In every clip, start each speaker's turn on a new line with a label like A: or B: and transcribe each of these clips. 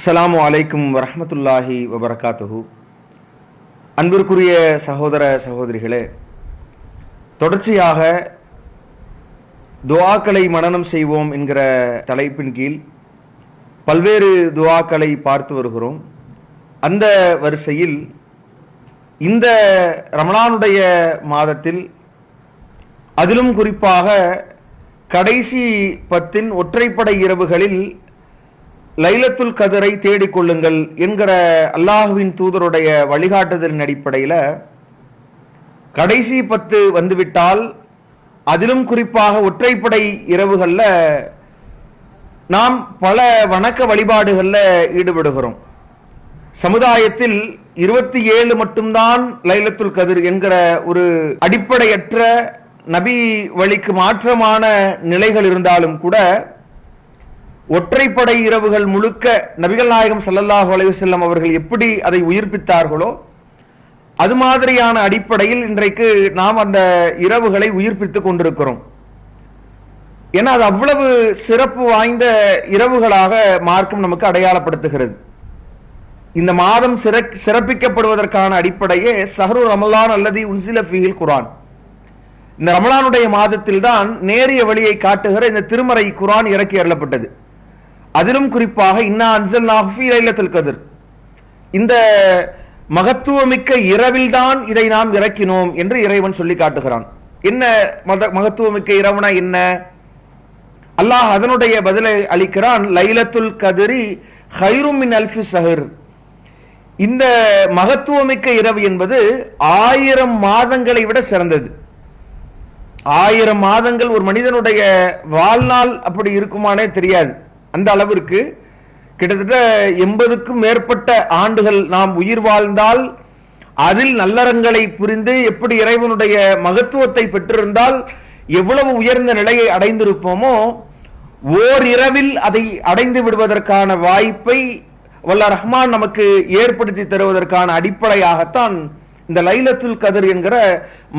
A: அஸ்ஸலாமு அலைக்கும் வரஹ்மத்துல்லாஹி வபரகாத்துஹு. அன்பிற்குரிய சகோதர சகோதரிகளே, தொடர்ச்சியாக துஆக்களை மனனம் செய்வோம் என்கிற தலைப்பின் கீழ் பல்வேறு துஆக்களை பார்த்து வருகிறோம். அந்த வரிசையில் இந்த ரமலானுடைய மாதத்தில், அதிலும் குறிப்பாக கடைசி 10 ஒற்றைப்படை இரவுகளில் லைலத்துல் கதரை தேடிக்கொள்ளுங்கள் என்கிற அல்லாஹுவின் தூதருடைய வழிகாட்டுதலின் அடிப்படையில் கடைசி 10 வந்துவிட்டால், அதிலும் குறிப்பாக ஒற்றைப்படை இரவுகளில் நாம் பல வணக்க வழிபாடுகளில் ஈடுபடுகிறோம். சமுதாயத்தில் 27 மட்டும்தான் லைலத்துல் கதிர் என்கிற ஒரு அடிப்படையற்ற நபி வழிக்கு மாற்றமான நிலைகள் இருந்தாலும் கூட, ஒற்றைப்படை இரவுகள் முழுக்க நபிகள் நாயகம் ஸல்லல்லாஹு அலைஹி வஸல்லம் அவர்கள் எப்படி அதை உயிர்ப்பித்தார்களோ அது மாதிரியான அடிப்படையில் இன்றைக்கு நாம் அந்த இரவுகளை உயிர்ப்பித்துக் கொண்டிருக்கிறோம். ஏன்னா அது அவ்வளவு சிறப்பு வாய்ந்த இரவுகளாக மார்க்கம் நமக்கு அடையாளப்படுத்துகிறது. இந்த மாதம் சிறப்பிக்கப்படுவதற்கான அடிப்படையே ஷஹ்ரு ரமலான் அல்லதி உன்சில ஃபீஹில் குர்ஆன். இந்த ரமலானுடைய மாதத்தில் தான் நேரிய வழியை காட்டுகிற இந்த திருமறை குர்ஆன் இறக்கி அருளப்பட்டது. அதிலும் குறிப்பாக இன்னா அன்ஸல்நாஹு ஃபீ லைலத்துல் கத்ர், இந்த மகத்துவமிக்க இரவில் தான் இதை நாம் இறக்கினோம் என்று இறைவன் சொல்லி காட்டுகிறான். என்ன மகத்துவமிக்க இரவுனா என்ன? அல்லாஹ் அதனுடைய பதிலை அளிக்கிறான். லைலத்துல் கத்ரி ഖൈറുம் மின் அல்ஃபி ஷஹர். இந்த மகத்துவமிக்க இரவு என்பது 1000 மாதங்களை விட சிறந்தது. 1000 மாதங்கள் ஒரு மனிதனுடைய வாழ்நாள் அப்படி இருக்குமானே தெரியாது. அந்த அளவிற்கு கிட்டத்தட்ட 80க்கும் மேற்பட்ட ஆண்டுகள் நாம் உயிர் வாழ்ந்தால், அதில் நல்லறங்களை புரிந்து எப்படி இறைவனுடைய மகத்துவத்தை பெற்றிருந்தால் எவ்வளவு உயர்ந்த நிலையை அடைந்திருப்போமோ, ஓரிரவில் அதை அடைந்து விடுவதற்கான வாய்ப்பை வல்ல ரஹ்மான் நமக்கு ஏற்படுத்தி தருவதற்கான அடிப்படையாகத்தான் இந்த லைலத்துல் கத்ர் என்கிற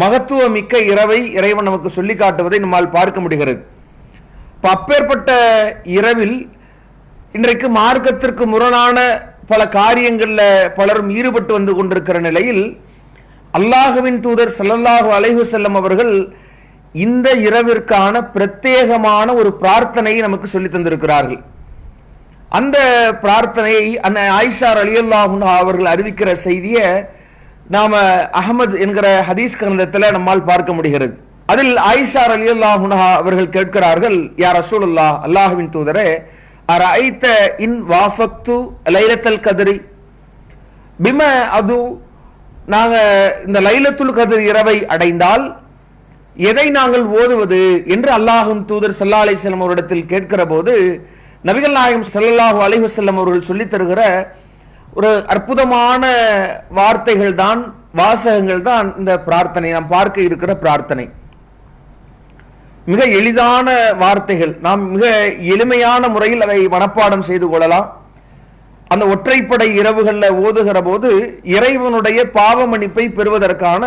A: மகத்துவ மிக்க இரவை இறைவன் நமக்கு சொல்லி காட்டுவதை நம்மால் பார்க்க முடிகிறது. அப்பேற்பட்ட இரவில் இன்றைக்கு மார்க்கத்திற்கு முரணான பல காரியங்கள்ல பலரும் ஈடுபட்டு வந்து கொண்டிருக்கிற நிலையில், அல்லாஹுவின் தூதர் ஸல்லல்லாஹு அலைஹி வஸல்லம் அவர்கள் இந்த இரவிற்கான பிரத்யேகமான ஒரு பிரார்த்தனையை நமக்கு சொல்லி தந்திருக்கிறார்கள். அந்த பிரார்த்தனையை ஆயிஷா ரலியல்லாஹு அன்ஹா அவர்கள் அறிவிக்கிற செய்தியை நாம அஹ்மத் என்கிற ஹதீஸ் கிரந்தத்தில் நம்மால் பார்க்க முடிகிறது. அதில் ஆயிஷா ரலியல்லாஹு அன்ஹா அவர்கள் கேட்கிறார்கள், யா ரசூலுல்லாஹ், அல்லாஹ்வின் தூதரே, அரஐத இன் வாஃபக்து லைலத்துல் கத்ரி பிம அது, நாங்க இந்த லைலத்துல் கத்ர் இரவை அடைந்தால் எதை நாங்கள் ஓதுவது என்று அல்லாஹ்வின் தூதர் ஸல்லல்லாஹு அலைஹி வஸல்லம் அவரிடத்தில் கேட்கிற போது, நபிகள் நாயகம் ஸல்லல்லாஹு அலைஹி வஸல்லம் அவர்கள் சொல்லித் தருகிற ஒரு அற்புதமான வார்த்தைகள் தான், வாசகங்கள் தான் இந்த பிரார்த்தனை, நாம் பார்க்க இருக்கிற பிரார்த்தனை. மிக எளிதான வார்த்தைகள், நாம் மிக எளிமையான முறையில் அதை மனப்பாடம் செய்து கொள்ளலாம். அந்த ஒற்றைப்படை இரவுகளில் ஓதுகிற போது இறைவனுடைய பாவ மன்னிப்பை பெறுவதற்கான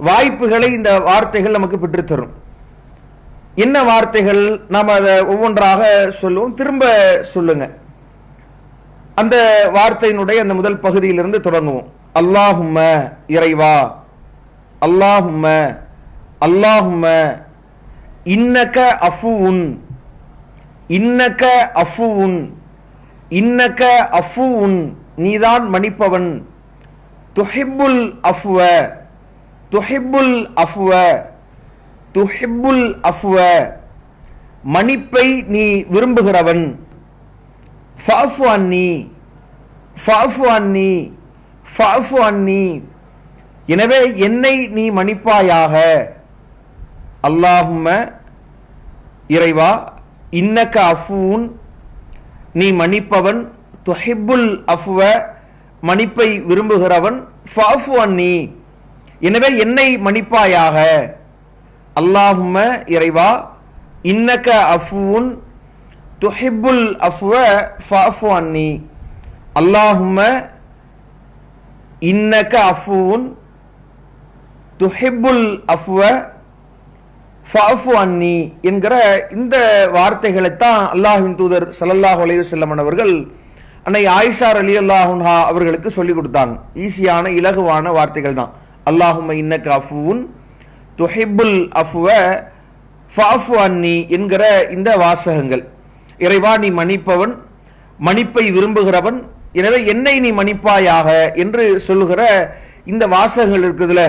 A: வாய்ப்புகளை இந்த வார்த்தைகள் நமக்கு பெற்றுத்தரும். என்ன வார்த்தைகள்? நாம் அதை ஒவ்வொன்றாக சொல்லுவோம், திரும்ப சொல்லுங்க. அந்த வார்த்தையினுடைய அந்த முதல் பகுதியிலிருந்து தொடங்குவோம். அல்லாஹும்ம, இறைவா, அல்லாஹும்ம, அல்லாஹும்ம இன்னக அஃபுவுன், இன்னக அஃபுவுன், இன்னக அஃபுவுன், நீதான் மன்னிப்பவன், துஹிப்புல் அஃப்வ, துஹிப்புல் அஃப்வ, துஹிப்புல் அஃப்வ, மன்னிப்பை நீ விரும்புகிறவன், ஃபஅஃபு அன்னி, ஃபஅஃபு அன்னி, ஃபஅஃபு அன்னி, எனவே என்னை நீ மன்னிப்பாயாக. அல்லாஹும்ம, இறைவா, இன்னக அஃபூன், நீ மன்னிப்பவன், துஹிப்புல் அஃப்வ, மன்னிப்பை விரும்புகிறவன், ஃபஅஃபு அன்னி, எனவே என்னை மன்னிப்பாயாக. அல்லாஹும்ம, இறைவா, இன்னக அஃபூன், துஹிப்புல் அஃப்வ, ஃபஅஃபு அன்னி. அல்லாஹும்ம இன்னக அஃபூன், துஹிப்புல் அஃப்வ, ஃபஅஃபு அன்னி என்கிற இந்த வார்த்தைகளைத்தான் அல்லாஹ்வின் தூதர் ஸல்லல்லாஹு அலைஹி வஸல்லம் அவர்கள் அன்னை ஆயிஷா ரலியல்லாஹு அன்ஹா அவர்களுக்கு சொல்லி கொடுத்தாங்க. ஈஸியான இலகுவான வார்த்தைகள் தான். அல்லாஹும்ம இன்னக அஃபுவுன் துஹிப்புல் அஃப்வ ஃபஅஃபு அன்னி என்கிற இந்த வாசகங்கள். இறைவா, நீ மன்னிப்பவன், மன்னிப்பை விரும்புகிறவன், எனவே என்னை நீ மன்னிப்பாயாக என்று சொல்லுகிற இந்த வாசகங்கள் இருக்குதுல.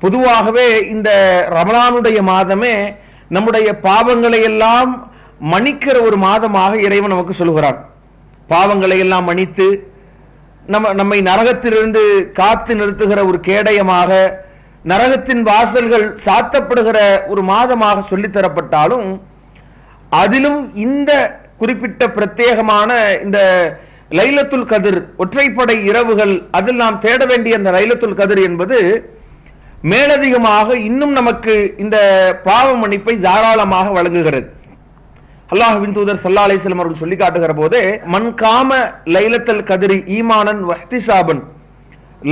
A: பொதுவாகவே இந்த ரமலானுடைய மாதமே நம்முடைய பாவங்களை எல்லாம் மன்னிக்கிற ஒரு மாதமாக இறைவன் நமக்கு சொல்கிறான். பாவங்களை எல்லாம் மன்னித்து நம்மை நரகத்திலிருந்து காத்து நிறுத்துகிற ஒரு கேடயமாக, நரகத்தின் வாசல்கள் சாத்தப்படுகிற ஒரு மாதமாக சொல்லித்தரப்பட்டாலும், அதிலும் இந்த குறிப்பிட்ட பிரத்யேகமான இந்த லைலத்துல் கதிர், ஒற்றைப்படை இரவுகள், அதில் நாம் தேட வேண்டிய அந்த லைலத்துல் கதிர் என்பது மேலதிகமாக இன்னும் நமக்கு இந்த பாவ மன்னிப்பை தாராளமாக வழங்குகிறது. அல்லாஹ்வின் தூதர் ஸல்லல்லாஹு அலைஹி வஸல்லம் அவர்கள் சொல்லி காட்டுகிற போது, மன் காம லைலத்துல் கதிரி ஈமானன் வஹ்திசாபன்,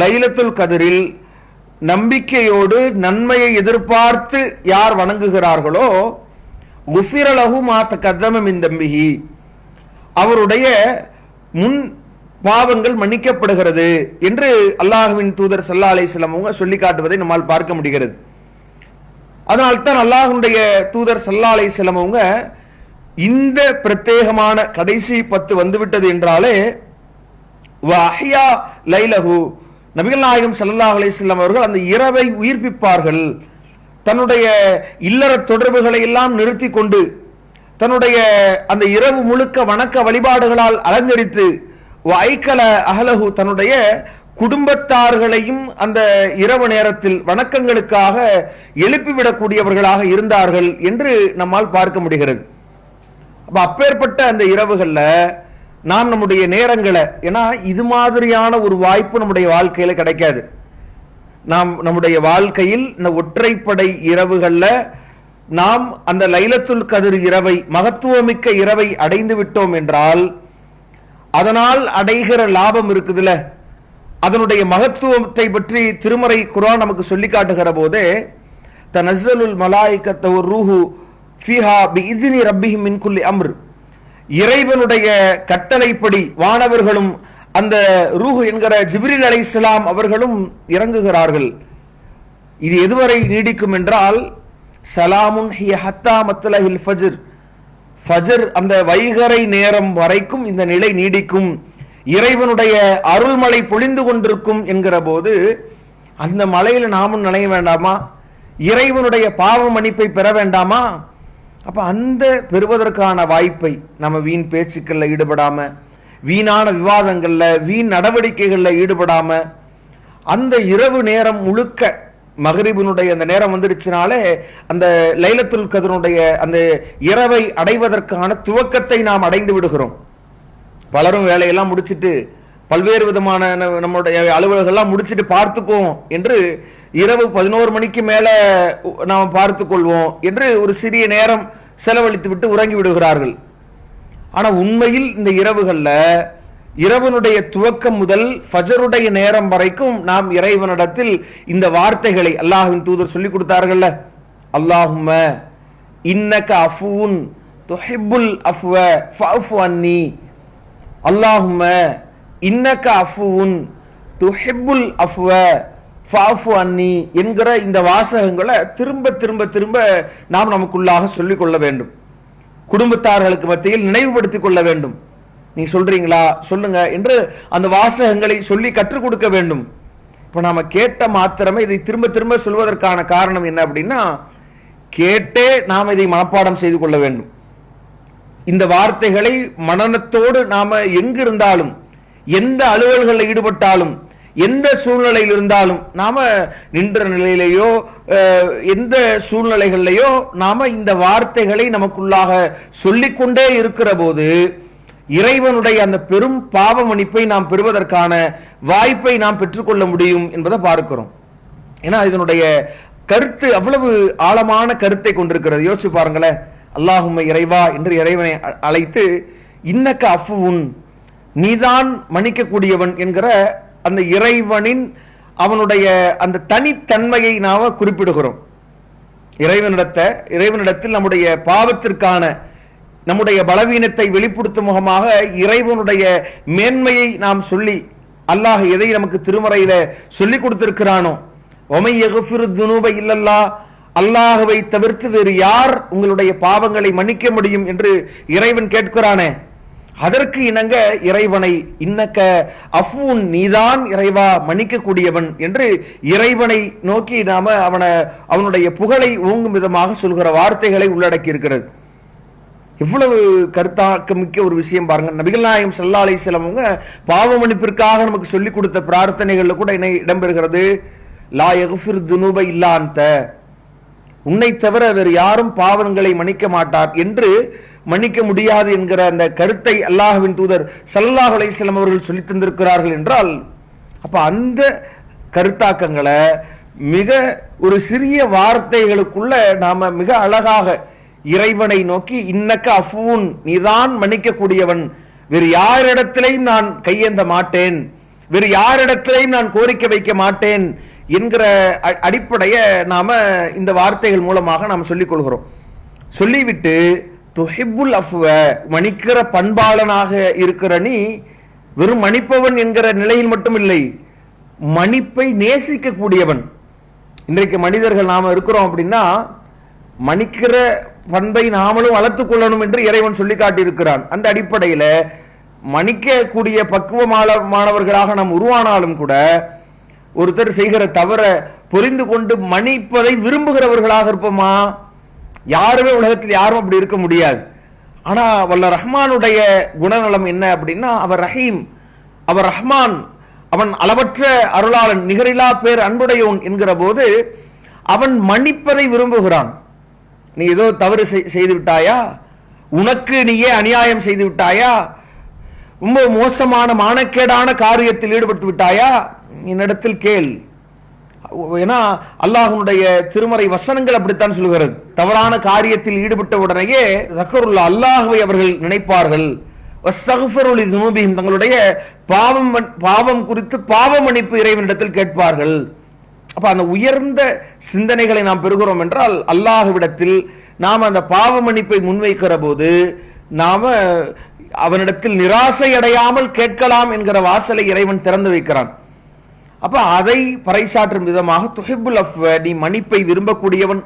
A: லைலத்துல் கதிரில் நம்பிக்கையோடு நன்மையை எதிர்பார்த்து யார் வணங்குகிறார்களோ, குஃபிர லஹு மா தகத்தம மின் தம்பிஹி, அவருடைய முன் பாவங்கள் மன்னிக்கப்படுகிறது என்று அல்லாஹ்வின் தூதர் ஸல்லல்லாஹு அலைஹி வஸல்லம் அவங்க சொல்லி காட்டுவதை நம்மால் பார்க்க முடிகிறது. அதனால்தான் அல்லாஹ்வுடைய தூதர் ஸல்லல்லாஹு அலைஹி வஸல்லம் அவங்க இந்த பிரத்யேகமான கடைசி 10 வந்துவிட்டது என்றாலே வஹ்யா லைலஹு, நபிகள் நாயகம் ஸல்லல்லாஹு அலைஹி வஸல்லம் அவர்கள் அந்த இரவை உயிர்ப்பிப்பார்கள். தன்னுடைய இல்லற தொடர்புகளை எல்லாம் நிறுத்தி கொண்டு தன்னுடைய அந்த இரவு முழுக்க வணக்க வழிபாடுகளால் அலங்கரித்து வைக்கல அஹலஹு, தன்னுடைய குடும்பத்தார்களையும் அந்த இரவு நேரத்தில் வணக்கங்களுக்காக எழுப்பிவிடக்கூடியவர்களாக இருந்தார்கள் என்று நம்மால் பார்க்க முடிகிறது. அப்பேற்பட்ட அந்த இரவுகள்ல நாம் நம்முடைய நேரங்களை, ஏன்னா இது மாதிரியான ஒரு வாய்ப்பு நம்முடைய வாழ்க்கையில கிடைக்காது. நாம் நம்முடைய வாழ்க்கையில் இந்த ஒற்றைப்படை இரவுகள்ல நாம் அந்த லைலத்துல் கதிர் இரவை, மகத்துவமிக்க இரவை அடைந்து விட்டோம் என்றால் அதனால் அடைகிற லாபம் இருக்குதுல, அதனுடைய மகத்துவத்தை பற்றி திருமறை குர்ஆன் நமக்கு சொல்லி காட்டுகிற போதே, தனஸ்ஸலுல் மலாயிகத்து வர்ரூஹு ஃபீஹா பிஇذن ரப்பிஹிம் மின் குல்லி அம்ர், இறைவனுடைய கட்டளைப்படி வானவர்களும் அந்த ரூஹ் என்கிற ஜிப்ரீல் அலைஹிஸ்ஸலாம் அவர்களும் இறங்குகிறார்கள். இது எதுவரை நீடிக்கும் என்றால், சலாமுன் ஹிய ஹத்தா மத்லஹில் ஃபஜ்ர், ஃபஜர் அந்த வைகறை நேரம் வரைக்கும் இந்த நிலை நீடிக்கும், இறைவனுடைய அருள்மழை பொழிந்து கொண்டிருக்கும் என்கிற போது அந்த மலையில நாமும் நனைய வேண்டாமா? இறைவனுடைய பாவ மன்னிப்பை பெற வேண்டாமா? அப்ப அந்த பெறுவதற்கான வாய்ப்பை நம்ம வீண் பேச்சுக்கள்ல ஈடுபடாம, வீணான விவாதங்கள்ல, வீண் நடவடிக்கைகள்ல ஈடுபடாம, அந்த இரவு நேரம் முழுக்க மகரிபினுடைய அந்த நேரம் வந்துருச்சுனாலே அந்த லைலத்துல் கத்ருடைய அந்த இரவை அடைவதற்கான துவக்கத்தை நாம் அடைந்து விடுகிறோம். பலரும் வேலையெல்லாம் முடிச்சிட்டு பல்வேறு விதமான நம்முடைய அலுவலகெல்லாம் முடிச்சிட்டு பார்த்துக்குவோம் என்று இரவு 11 மணிக்கு மேல நாம் பார்த்துக் கொள்வோம் என்று ஒரு சிறிய நேரம் செலவழித்து விட்டு உறங்கி விடுகிறார்கள். ஆனா உண்மையில் இந்த இரவுகள்ல இரவனுடைய துவக்கம் முதல் ஃபஜருடைய நேரம் வரைக்கும் நாம் இறைவனிடத்தில் இந்த வார்த்தைகளை அல்லாஹ்வின் தூதர் சொல்லி கொடுத்தார்கள்ல, அல்லாஹும்ம இன்னக அஃபூன் துஹிப்புல் அஃப்வ ஃபஅஃபு அன்னி, அல்லாஹும்ம இன்னக அஃபூன் துஹிப்புல் அஃப்வ ஃபஅஃபு அன்னி என்கிற இந்த வாசகங்களை திரும்ப திரும்ப திரும்ப நாம் நமக்குள்ளாக சொல்லிக் கொள்ள வேண்டும். குடும்பத்தார்களுக்கு மத்தியில் நினைவுபடுத்திக் கொள்ள வேண்டும். நீ சொல்றீங்களா, சொல்லுங்க என்று அந்த வாசகங்களை சொல்லி கற்றுக் கொடுக்க வேண்டும். இப்ப நாம கேட்ட மாத்திரமே இதை திரும்ப திரும்ப சொல்வதற்கான காரணம் என்ன அப்படின்னா, கேட்டே நாம் இதை மனப்பாடம் செய்து கொள்ள வேண்டும். இந்த வார்த்தைகளை மனனத்தோடு நாம எங்கு இருந்தாலும், எந்த அலுவல்களில் ஈடுபட்டாலும், எந்த சூழ்நிலையில் இருந்தாலும், நாம நின்ற நிலையிலேயோ எந்த சூழ்நிலைகளிலேயோ நாம இந்த வார்த்தைகளை நமக்குள்ளாக சொல்லிக்கொண்டே இருக்கிற போது இறைவனுடைய அந்த பெரும் பாவ மன்னிப்பை நாம் பெறுவதற்கான வாய்ப்பை நாம் பெற்றுக்கொள்ள முடியும் என்பதை பார்க்கிறோம். ஏன்னா இதனுடைய கருத்து அவ்வளவு ஆழமான கருத்தை கொண்டிருக்கிறது. யோசிச்சு பாருங்களேன். அல்லாஹும்ம இறைவா என்று இறைவனை அழைத்து, இன்னக்க அஃபுவுன், நீதான் மன்னிக்கக்கூடியவன் என்கிற அந்த இறைவனின் அவனுடைய அந்த தனித்தன்மையை நாம குறிப்பிடுகிறோம். இறைவனிடத்தில் நம்முடைய பாவத்திற்கான நம்முடைய பலவீனத்தை வெளிப்படுத்தும் முகமாக இறைவனுடைய மேன்மையை நாம் சொல்லி அல்லாஹ் எதை நமக்கு திருமறையில சொல்லி கொடுத்திருக்கிறானோ, ஒமை யக்ஃபிரு துனூப இல்லல்லாஹ், அல்லாஹ்வை தவிர்த்து வேறு யார் உங்களுடைய பாவங்களை மன்னிக்க முடியும் என்று இறைவன் கேட்கிறானே, அதற்கு இணங்க இறைவனை இன்னக்க அஃபூன், நீதான் இறைவா மன்னிக்க கூடியவன் என்று இறைவனை நோக்கி நாம அவனுடைய புகழை ஓங்கும் விதமாக சொல்கிற வார்த்தைகளை உள்ளடக்கி இருக்கிறது. இவ்வளவு கருத்தாக்க மிக்க ஒரு விஷயம் பாருங்க. நபிகள் நாயகம் ஸல்லல்லாஹு அலைஹி வஸல்லம் அவங்க பாவ மன்னிப்பிற்காக நமக்கு சொல்லிக் கொடுத்த பிரார்த்தனைகள்ல கூட என்ன இடம்பெறுகிறது? லா யக்ஃபிரு துனூப இல்லா அன்த, உன்னை தவிர வேறு யாரும் பாவங்களை மன்னிக்க மாட்டார் என்று மன்னிக்க முடியாது என்கிற அந்த கருத்தை அல்லாஹ்வின் தூதர் ஸல்லல்லாஹு அலைஹி வஸல்லம் அவர்கள் சொல்லி தந்திருக்கிறார்கள் என்றால், அப்ப அந்த கருத்தாக்கங்களை மிக ஒரு சிறிய வார்த்தைகளுக்குள்ள நாம மிக அழகாக இறைவனை நோக்கி இன்னக்க அஃபூன், நீதான் மன்னிக்க கூடியவன், வேறு யாரிடத்திலையும் நான் கையேந்த மாட்டேன், வேறு யாரிடத்திலையும் நான் கோரிக்கை வைக்க மாட்டேன் என்கிற அடிப்படைய நாம இந்த வார்த்தைகள் மூலமாக நாம் சொல்லிக் கொள்கிறோம். சொல்லிவிட்டு துஹிப்புல் அஃப்வ, மன்னிக்கிற பண்பாளனாக இருக்கிற நீ வெறும் மன்னிப்பவன் என்கிற நிலையில் மட்டும் இல்லை, மன்னிப்பை நேசிக்க கூடியவன். இன்றைக்கு மனிதர்கள் நாம இருக்கிறோம் அப்படின்னா மன்னிக்கிற பண்பை நாமளும் வளர்த்துக் கொள்ளணும் என்று இறைவன் சொல்லி காட்டியிருக்கிறான். அந்த அடிப்படையில மன்னிக்கக்கூடிய பக்குவமானவர்களாக நாம் உருவானாலும் கூட ஒருத்தர் செய்கிற தவற புரிந்து கொண்டு மன்னிப்பதை விரும்புகிறவர்களாக இருப்போமா? யாருமே உலகத்தில் யாரும் அப்படி இருக்க முடியாது. ஆனா வல்ல ரஹ்மானுடைய குணநலம் என்ன அப்படின்னா, அவர் ரஹீம், அவர் ரஹ்மான், அவன் அளவற்ற அருளாளன், நிகரிலா பேர் அன்புடையோன் என்கிற போது அவன் மன்னிப்பதை விரும்புகிறான். நீ ஏதோ தவறு செய்து விட்டாயா, உனக்கு நீயே அநியாயம் செய்து விட்டாயா, ரொம்ப மோசமான மானக்கேடான காரியத்தில் ஈடுபட்டு விட்டாயா, என்னிடத்தில் கேள். ஏன்னா அல்லாஹ்வுடைய திருமறை வசனங்கள் அப்படித்தான் சொல்கிறது. தவறான காரியத்தில் ஈடுபட்ட உடனேயே தக்கருல்லா, அல்லாஹ்வை அவர்கள் நினைப்பார்கள், வஸ்தக்ஃபிரு லிதுனூபிஹிம், தங்களுடைய பாவம் குறித்து பாவ மன்னிப்பு இறைவனிடத்தில் கேட்பார்கள். அப்ப அந்த உயர்ந்த சிந்தனைகளை நாம் பெறுகிறோம் என்றால் அல்லாஹ்விடத்தில் நாம் அந்த பாவ மன்னிப்பை முன்வைக்கிற போது நாம அவனிடத்தில் நிராசை அடையாமல் கேட்கலாம் என்கிற வாசலை இறைவன் திறந்து வைக்கிறான். அப்ப அதை பறைசாற்றும் விதமாக துஹிப்புல் அஃப்வ, நீ மன்னிப்பை விரும்பக்கூடியவன்,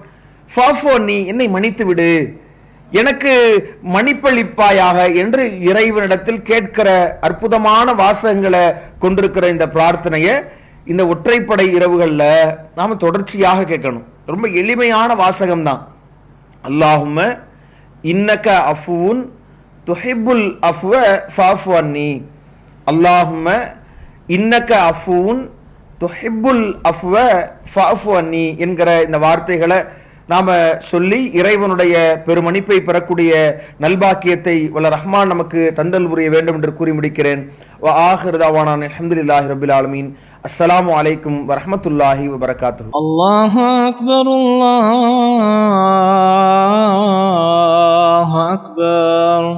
A: ஃபஃபு அன்னி, என்னை மன்னித்து விடு, எனக்கு மன்னிப்பளிப்பாயாக என்று இறைவனிடத்தில் கேட்கிற அற்புதமான வாசகங்களை கொண்டிருக்கிற இந்த பிரார்த்தனையை இந்த ஒற்றைப்படை இரவுகள்ல நாம தொடர்ச்சியாக கேட்கணும். ரொம்ப எளிமையான வாசகம் தான். அல்லாஹும்ம இன்னக அஃபூன் துஹிப்புல் அஃப்வ ஃபஃபு அன்னி, அல்லாஹும்ம இன்னக அஃபூன் துஹிப்புல் அஃப்வ ஃபஃபு அன்னி என்கிற இந்த வார்த்தைகளை நாம சொல்லி இறைவனுடைய பெருமன்னிப்பை பெறக்கூடிய நல்பாக்கியத்தை வல்ல ரஹ்மான் நமக்கு தந்தல் புரிய வேண்டும் என்று கூறி முடிக்கிறேன். வ ஆகிரு தஅவானா அல்ஹம்துலில்லாஹி ரப்பில் ஆலமீன். அஸ்ஸலாமு அலைக்கும் வரஹ்மத்துல்லாஹி வபரகாத்துஹு.
B: அல்லாஹு அக்பர், அல்லாஹு அக்பர்.